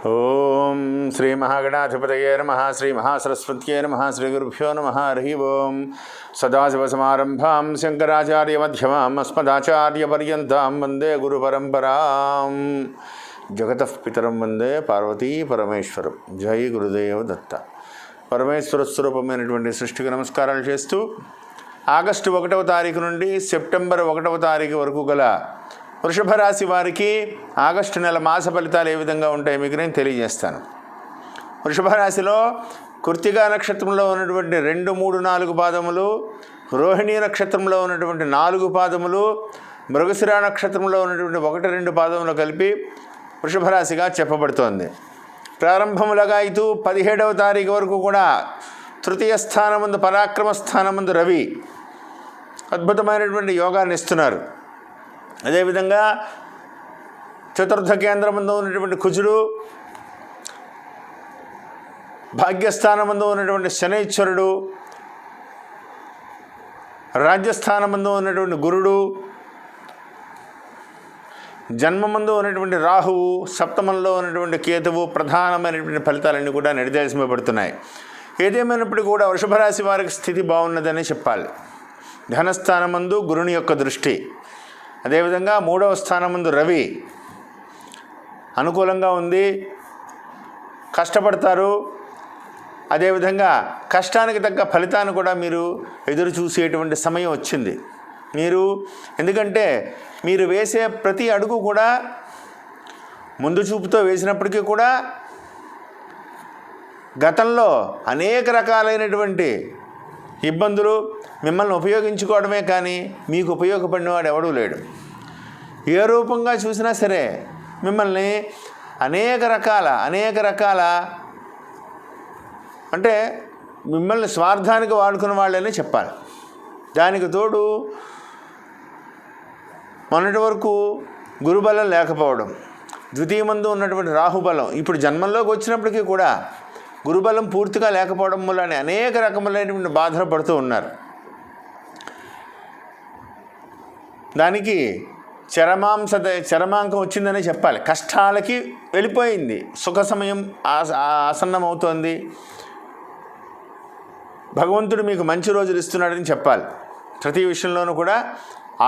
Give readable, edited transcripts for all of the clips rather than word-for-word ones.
ఓం శ్రీ మహాగణాధిపతయే నమః శ్రీ మహాసరస్వత్యై నమః శ్రీ గురుభ్యో నమః హరి ఓం సదాశివసమారంభాం శంకరాచార్యమధ్యమాం అస్మదాచార్యపర్యంతాం వందే గురుపరంపరాం జగతః పితరం వందే పార్వతీ పరమేశ్వరం. జై గురుదేవ దత్త. పరమేశ్వర స్వరూపమైనటువంటి సృష్టికి నమస్కారాలు చేస్తూ ఆగస్టు 1వ తారీఖు నుండి సెప్టెంబర్ 1వ తారీఖు వరకు గల వృషభ రాశి వారికి ఆగస్టు నెల మాస ఫలితాలు ఏ విధంగా ఉంటాయి మీకు నేను తెలియజేస్తాను. వృషభ రాశిలో కృత్తికా నక్షత్రంలో ఉన్నటువంటి 2, 3, 4 పాదములు, రోహిణీ నక్షత్రంలో ఉన్నటువంటి 4 పాదములు, మృగశిర నక్షత్రంలో ఉన్నటువంటి 1, 2 పాదములు కలిపి వృషభ రాశిగా చెప్పబడుతోంది. ప్రారంభములుగా ఇటు 17వ తారీఖు వరకు కూడా తృతీయ స్థానమందు పరాక్రమ స్థానమందు రవి అద్భుతమైనటువంటి యోగాన్ని ఇస్తున్నారు. అదేవిధంగా చతుర్థ కేంద్రమందు ఉన్నటువంటి కుజుడు, భాగ్యస్థానమందు ఉన్నటువంటి శనైశ్వరుడు, రాజ్యస్థానమందు ఉన్నటువంటి గురుడు, జన్మమందు ఉన్నటువంటి రాహువు, సప్తమంలో ఉన్నటువంటి కేతువు ప్రధానమైనటువంటి ఫలితాలన్నీ కూడా నిర్దేశింపబడుతున్నాయి. ఏదేమైనప్పటికీ కూడా వృషభ రాశి వారికి స్థితి బాగున్నదని చెప్పాలి. ధనస్థానమందు గురుని యొక్క దృష్టి, అదేవిధంగా 3వ స్థానమందు రవి అనుకూలంగా ఉంది. కష్టపడతారు. అదేవిధంగా కష్టానికి తగ్గ ఫలితాన్ని కూడా మీరు ఎదురు చూసేటువంటి సమయం వచ్చింది. ఎందుకంటే మీరు వేసే ప్రతి అడుగు కూడా ముందు చూపుతో వేసినప్పటికీ కూడా గతంలో అనేక రకాలైనటువంటి ఇబ్బందులు మిమ్మల్ని ఉపయోగించుకోవడమే కానీ మీకు ఉపయోగపడినవాడు ఎవడూ లేడు. ఏ రూపంగా చూసినా సరే మిమ్మల్ని అనేక రకాల అంటే మిమ్మల్ని స్వార్థానికి వాడుకున్న వాళ్ళనే చెప్పాలి. దానికి తోడు మొన్నటి వరకు గురుబలం లేకపోవడం, ద్వితీయమందు ఉన్నటువంటి రాహుబలం ఇప్పుడు జన్మంలోకి వచ్చినప్పటికీ కూడా గురుబలం పూర్తిగా లేకపోవడం వల్ల అనేక రకములైనటువంటి బాధలు పడుతూ ఉన్నారు. దానికి చరమాంకం వచ్చిందనే చెప్పాలి. కష్టాలకి వెళ్ళిపోయింది, సుఖ సమయం ఆసన్నమవుతోంది. భగవంతుడు మీకు మంచి రోజులు ఇస్తున్నాడని చెప్పాలి. ప్రతి విషయంలోనూ కూడా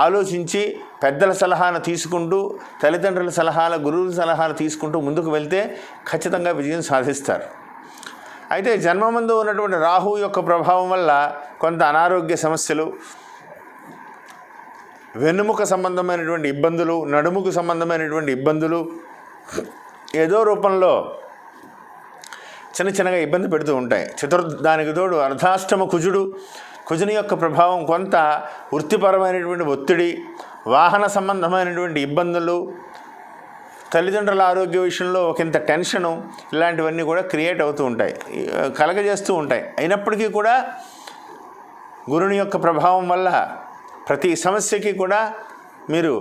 ఆలోచించి పెద్దల సలహాను తీసుకుంటూ, తల్లిదండ్రుల సలహాల, గురువుల సలహాలు తీసుకుంటూ ముందుకు వెళ్తే ఖచ్చితంగా విజయం సాధిస్తారు. అయితే జన్మమందు ఉన్నటువంటి రాహు యొక్క ప్రభావం వల్ల కొంత అనారోగ్య సమస్యలు, వెన్నుముక సంబంధమైనటువంటి ఇబ్బందులు, నడుముకు సంబంధమైనటువంటి ఇబ్బందులు ఏదో రూపంలో చిన్నగా ఇబ్బంది పెడుతూ ఉంటాయి. దానికి తోడు అర్ధాష్టమ కుజుని యొక్క ప్రభావం కొంత వృత్తిపరమైనటువంటి ఒత్తిడి, వాహన సంబంధమైనటువంటి ఇబ్బందులు, తల్లిదండ్రుల ఆరోగ్య విషయంలో ఒకంత టెన్షను, ఇలాంటివన్నీ కూడా క్రియేట్ అవుతూ ఉంటాయి, కలగజేస్తూ ఉంటాయి. అయినప్పటికీ కూడా గురుని యొక్క ప్రభావం వల్ల ప్రతి సమస్యకి కూడా మీరు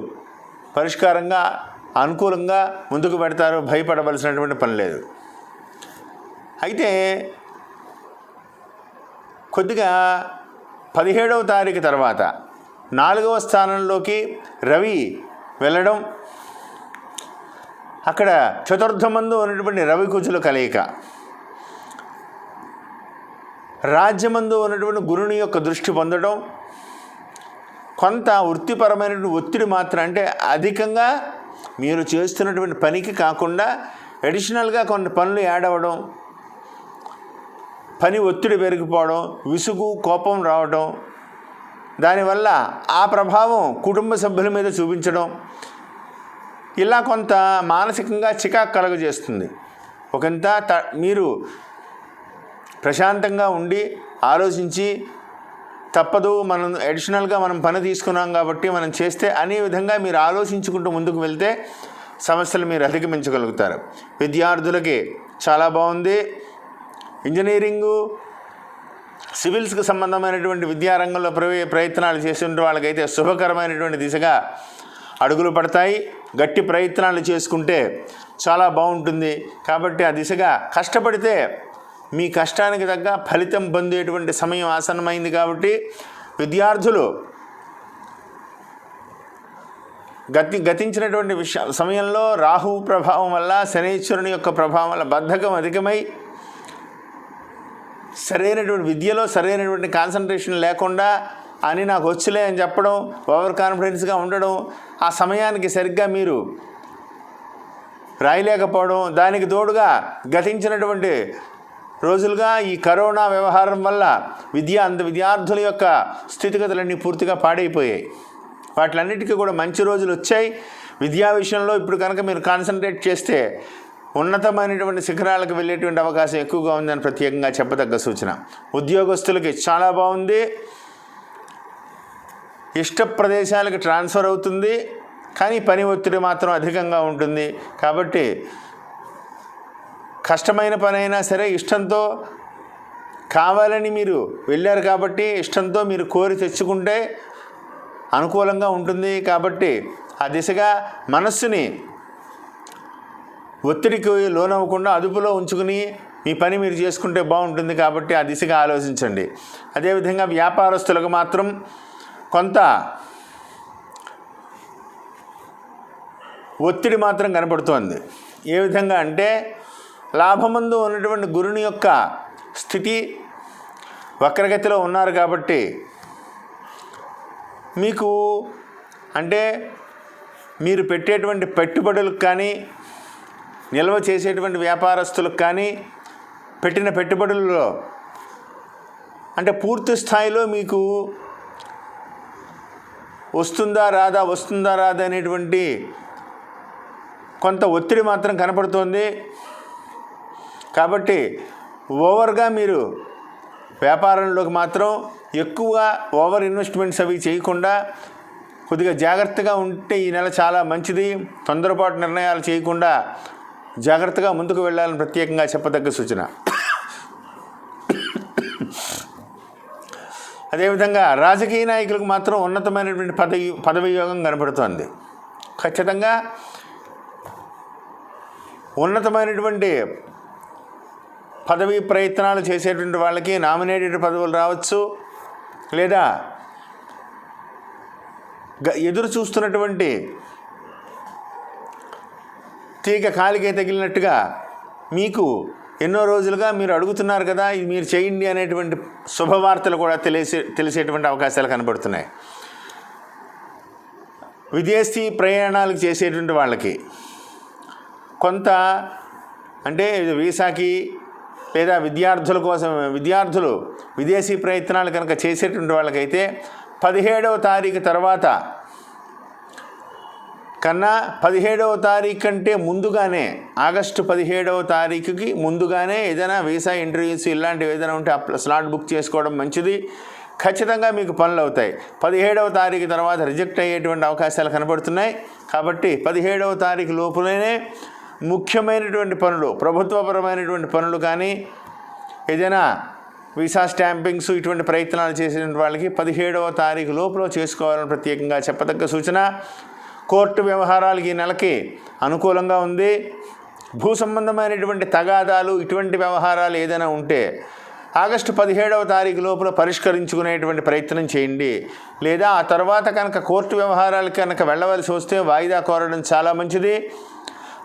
పరిష్కారంగా, అనుకూలంగా ముందుకు పెడతారు. భయపడవలసినటువంటి పని లేదు. అయితే కొద్దిగా 17వ తారీఖు తర్వాత 4వ స్థానంలోకి రవి వెళ్ళడం, అక్కడ చతుర్థమందు ఉన్నటువంటి రవి కుజుల కలయిక, రాజ్యమందు ఉన్నటువంటి గురుని యొక్క దృష్టి పొందడం, కొంత వృత్తిపరమైనటువంటి ఒత్తిడి మాత్రం, అంటే అధికంగా మీరు చేస్తున్నటువంటి పనికి కాకుండా అడిషనల్గా కొన్ని పనులు యాడ్ అవ్వడం, పని ఒత్తిడి పెరిగిపోవడం, విసుగు, కోపం రావడం, దానివల్ల ఆ ప్రభావం కుటుంబ సభ్యుల మీద చూపించడం, ఇలా కొంత మానసికంగా చికాకు కలుగజేస్తుంది. ఒకంత మీరు ప్రశాంతంగా ఉండి ఆలోచించి తప్పదు, మనం అడిషనల్గా పని తీసుకున్నాం కాబట్టి మనం చేస్తే అనే విధంగా మీరు ఆలోచించుకుంటూ ముందుకు వెళ్తే సమస్యలు మీరు అధిగమించగలుగుతారు. విద్యార్థులకి చాలా బాగుంది. ఇంజనీరింగు, సివిల్స్కి సంబంధమైనటువంటి విద్యారంగంలో ప్రయత్నాలు చేసిన వాళ్ళకైతే శుభకరమైనటువంటి దిశగా అడుగులు పడతాయి. గట్టి ప్రయత్నాలు చేసుకుంటే చాలా బాగుంటుంది. కాబట్టి ఆ దిశగా కష్టపడితే మీ కష్టానికి తగ్గ ఫలితం పొందేటువంటి సమయం ఆసన్నమైంది. కాబట్టి విద్యార్థులు గతించినటువంటి సమయంలో రాహువు ప్రభావం వల్ల, శనీశ్వరుని యొక్క ప్రభావం వల్ల బద్ధకం అధికమై సరైనటువంటి విద్యలో సరైనటువంటి కాన్సన్ట్రేషన్ లేకుండా అని నాకు వచ్చులే అని చెప్పడం, ఓవర్ కాన్ఫిడెన్స్గా ఉండడం, ఆ సమయానికి సరిగ్గా మీరు రాయలేకపోవడం, దానికి తోడుగా గతించినటువంటి రోజులుగా ఈ కరోనా వ్యవహారం వల్ల విద్యార్థుల యొక్క స్థితిగతులన్నీ పూర్తిగా పాడైపోయాయి. వాటిలన్నిటికీ కూడా మంచి రోజులు వచ్చాయి. విద్యా విషయంలో ఇప్పుడు కనుక మీరు కాన్సన్ట్రేట్ చేస్తే ఉన్నతమైనటువంటి శిఖరాలకు వెళ్ళేటువంటి అవకాశం ఎక్కువగా ఉందని ప్రత్యేకంగా చెప్పదగ్గ సూచన. ఉద్యోగస్తులకి చాలా బాగుంది. ఇష్ట ప్రదేశాలకు ట్రాన్స్ఫర్ అవుతుంది, కానీ పని ఒత్తిడి మాత్రం అధికంగా ఉంటుంది. కాబట్టి కష్టమైన పని అయినా సరే ఇష్టంతో, కావాలని మీరు వెళ్ళారు కాబట్టి ఇష్టంతో మీరు కోరి తెచ్చుకుంటే అనుకూలంగా ఉంటుంది. కాబట్టి ఆ దిశగా మనస్సుని ఒత్తిడికి లోనవ్వకుండా అదుపులో ఉంచుకుని మీ పని మీరు చేసుకుంటే బాగుంటుంది. కాబట్టి ఆ దిశగా ఆలోచించండి. అదేవిధంగా వ్యాపారస్తులకు మాత్రం కొంత ఒత్తిడి మాత్రం కనపడుతోంది. ఏ విధంగా అంటే లాభమందు ఉన్నటువంటి గురుని యొక్క స్థితి వక్రగతిలో ఉన్నారు కాబట్టి మీకు అంటే మీరు పెట్టేటువంటి పెట్టుబడులకు కానీ, నిల్వ చేసేటువంటి వ్యాపారస్తులకు కానీ పెట్టిన పెట్టుబడుల్లో అంటే పూర్తి స్థాయిలో మీకు వస్తుందా రాదా అనేటువంటి కొంత ఒత్తిడి మాత్రం కనపడుతోంది. కాబట్టి ఓవర్గా మీరు వ్యాపారంలోకి మాత్రం ఎక్కువగా ఓవర్ ఇన్వెస్ట్మెంట్స్ అవి చేయకుండా కొద్దిగా జాగ్రత్తగా ఉంటే ఈ నెల చాలా మంచిది. తొందరపాటు నిర్ణయాలు చేయకుండా జాగ్రత్తగా ముందుకు వెళ్ళాలని ప్రత్యేకంగా చెప్పదగ్గ సూచన. అదేవిధంగా రాజకీయ నాయకులకు మాత్రం ఉన్నతమైనటువంటి పదవి యోగం కనపడుతోంది. ఖచ్చితంగా ఉన్నతమైనటువంటి పదవి ప్రయత్నాలు చేసేటువంటి వాళ్ళకి నామినేటెడ్ పదవులు రావచ్చు, లేదా ఎదురు చూస్తున్నటువంటి తీగ కాలికే తగిలినట్టుగా మీకు ఎన్నో రోజులుగా మీరు అడుగుతున్నారు కదా, ఇది మీరు చేయండి అనేటువంటి శుభవార్తలు కూడా తెలిసేటువంటి అవకాశాలు కనబడుతున్నాయి. విదేశీ ప్రయాణాలకు చేసేటువంటి వాళ్ళకి కొంత అంటే వీసాకి లేదా విద్యార్థులు విదేశీ ప్రయత్నాలు కనుక చేసేటువంటి వాళ్ళకైతే 17వ తారీఖు తర్వాత కన్నా 17వ తారీఖు కంటే ముందుగానే, ఆగస్టు 17వ తారీఖుకి ముందుగానే ఏదైనా వీసా ఇంటర్వ్యూస్ ఇలాంటివి ఏదైనా ఉంటే స్లాట్ బుక్ చేసుకోవడం మంచిది. ఖచ్చితంగా మీకు పనులు అవుతాయి. 17వ తారీఖు తర్వాత రిజెక్ట్ అయ్యేటువంటి అవకాశాలు కనబడుతున్నాయి. కాబట్టి 17వ తారీఖు లోపులనే ముఖ్యమైనటువంటి పనులు, ప్రభుత్వపరమైనటువంటి పనులు కానీ ఏదైనా వీసా స్టాంపింగ్స్ ఇటువంటి ప్రయత్నాలు చేసేటువంటి వాళ్ళకి 17వ తారీఖు లోపల చేసుకోవాలని ప్రత్యేకంగా చెప్పదగ్గ సూచన. కోర్టు వ్యవహారాలకి ఈ నెలకి అనుకూలంగా ఉంది. భూ సంబంధమైనటువంటి తగాదాలు ఇటువంటి వ్యవహారాలు ఏదైనా ఉంటే ఆగస్టు 17వ తారీఖు లోపల పరిష్కరించుకునేటువంటి ప్రయత్నం చేయండి. లేదా ఆ తర్వాత కనుక కోర్టు వ్యవహారాలకి కనుక వెళ్ళవలసి వస్తే వాయిదా కోరడం చాలా మంచిది.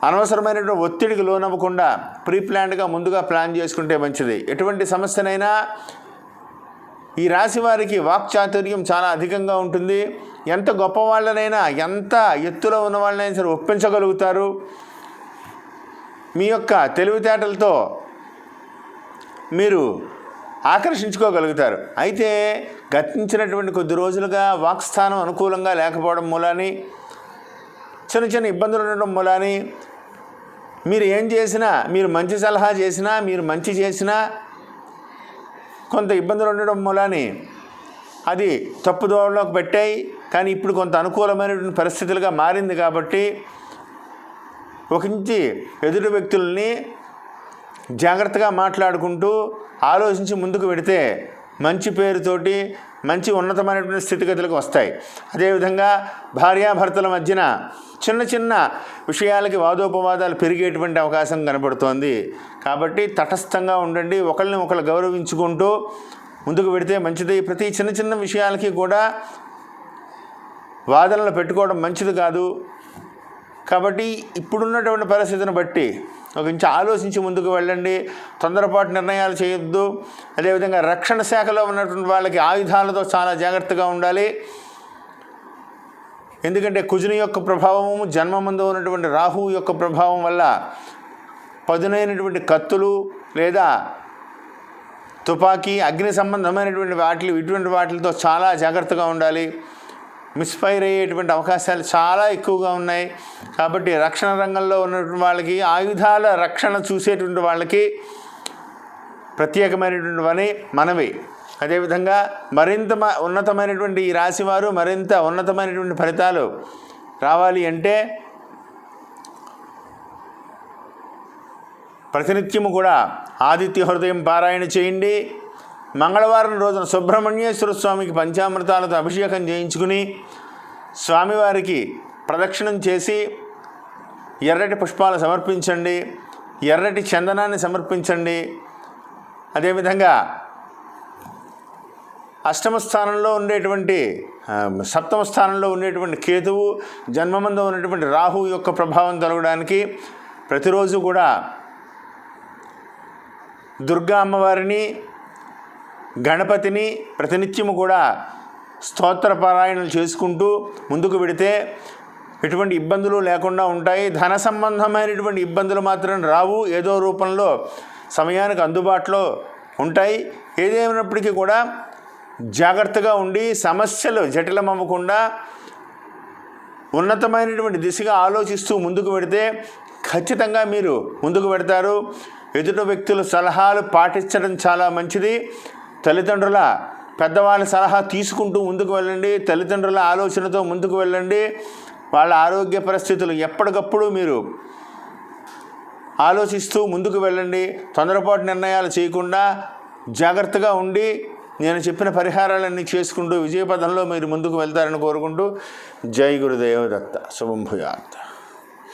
అనవసరమైనటువంటి ఒత్తిడికి లోనవ్వకుండా ప్రీప్లాన్డ్గా ముందుగా ప్లాన్ చేసుకుంటే మంచిది. ఎటువంటి సమస్యనైనా ఈ రాశి వారికి వాక్చాతుర్యం చాలా అధికంగా ఉంటుంది. ఎంత గొప్పవాళ్ళనైనా, ఎంత ఎత్తులో ఉన్న వాళ్ళనైనా సరే ఒప్పించగలుగుతారు. మీ యొక్క తెలివితేటలతో మీరు ఆకర్షించుకోగలుగుతారు. అయితే గతించినటువంటి కొద్ది రోజులుగా వాక్స్థానం అనుకూలంగా లేకపోవడం మూలాని, చిన్న ఇబ్బందులు ఉండడం మూలాని మీరు ఏం చేసినా, మీరు మంచి సలహా చేసినా, మీరు మంచి చేసినా కొంత ఇబ్బందులు ఉండడం మూలాని అది తప్పుదోవలోకి పెట్టాయి. కానీ ఇప్పుడు కొంత అనుకూలమైనటువంటి పరిస్థితులుగా మారింది. కాబట్టి ఒకంచి ఎదుటి వ్యక్తుల్ని జాగ్రత్తగా మాట్లాడుకుంటూ ఆలోచించి ముందుకు పెడితే మంచి పేరుతోటి మంచి ఉన్నతమైనటువంటి స్థితిగతులకు వస్తాయి. అదేవిధంగా భార్యాభర్తల మధ్యన చిన్న విషయాలకి వాదోపవాదాలు పెరిగేటువంటి అవకాశం కనబడుతోంది. కాబట్టి తటస్థంగా ఉండండి, ఒకరిని ఒకరు గౌరవించుకుంటూ ముందుకు పెడితే మంచిది. ప్రతి చిన్న విషయాలకి కూడా వాదనలు పెట్టుకోవడం మంచిది కాదు. కాబట్టి ఇప్పుడున్నటువంటి పరిస్థితిని బట్టి కొంచెం ఆలోచించి ముందుకు వెళ్ళండి. తొందరపాటు నిర్ణయాలు చేయొద్దు. అదేవిధంగా రక్షణ శాఖలో ఉన్నటువంటి వాళ్ళకి ఆయుధాలతో చాలా జాగ్రత్తగా ఉండాలి. ఎందుకంటే కుజుని యొక్క ప్రభావము, జన్మమందు ఉన్నటువంటి రాహువు యొక్క ప్రభావం వల్ల పదునైనటువంటి కత్తులు లేదా తుపాకీ, అగ్ని సంబంధమైనటువంటి ఇటువంటి వాటితో చాలా జాగ్రత్తగా ఉండాలి. మిస్ఫైర్ అయ్యేటువంటి అవకాశాలు చాలా ఎక్కువగా ఉన్నాయి. కాబట్టి రక్షణ రంగంలో ఉన్నటువంటి వాళ్ళకి, ఆయుధాల రక్షణ చూసేటువంటి వాళ్ళకి ప్రత్యేకమైనటువంటి మనవి. అదేవిధంగా మరింత ఉన్నతమైనటువంటి ఈ రాశివారు మరింత ఉన్నతమైనటువంటి ఫలితాలు రావాలి అంటే ప్రతినిత్యము కూడా ఆదిత్య హృదయం పారాయణ చేయండి. మంగళవారం రోజున సుబ్రహ్మణ్యేశ్వర స్వామికి పంచామృతాలతో అభిషేకం చేయించుకుని స్వామివారికి ప్రదక్షిణం చేసి ఎర్రటి పుష్పాలు సమర్పించండి, ఎర్రటి చందనాన్ని సమర్పించండి. అదేవిధంగా అష్టమ స్థానంలో ఉండేటువంటి సప్తమ స్థానంలో ఉండేటువంటి కేతువు, జన్మమందు ఉన్నటువంటి రాహువు యొక్క ప్రభావం తొలగడానికి ప్రతిరోజు కూడా దుర్గా అమ్మవారిని, గణపతిని ప్రతినిత్యము కూడా స్తోత్ర పారాయణలు చేసుకుంటూ ముందుకు వెడితే ఎటువంటి ఇబ్బందులు లేకుండా ఉంటాయి. ధన సంబంధమైనటువంటి ఇబ్బందులు మాత్రం రావు, ఏదో రూపంలో సమయానికి అందుబాటులో ఉంటాయి. ఏదేమైనప్పటికీ కూడా జాగ్రత్తగా ఉండి సమస్యలు జటిలమవ్వకుండా ఉన్నతమైనటువంటి దిశగా ఆలోచిస్తూ ముందుకు వెడితే ఖచ్చితంగా మీరు ముందుకు పెడతారు. ఎదుటి వ్యక్తుల సలహాలు పాటించడం చాలా మంచిది. తల్లిదండ్రుల పెద్దవాళ్ళ సలహా తీసుకుంటూ ముందుకు వెళ్ళండి. తల్లిదండ్రుల ఆలోచనతో ముందుకు వెళ్ళండి. వాళ్ళ ఆరోగ్య పరిస్థితులు ఎప్పటికప్పుడు మీరు ఆలోచిస్తూ ముందుకు వెళ్ళండి. తొందరపాటు నిర్ణయాలు చేయకుండా జాగ్రత్తగా ఉండి నేను చెప్పిన పరిహారాలన్నీ చేసుకుంటూ విజయపథంలో మీరు ముందుకు వెళ్తారని కోరుకుంటూ జై గురుదేవ దత్త. శుభం భూయాత్.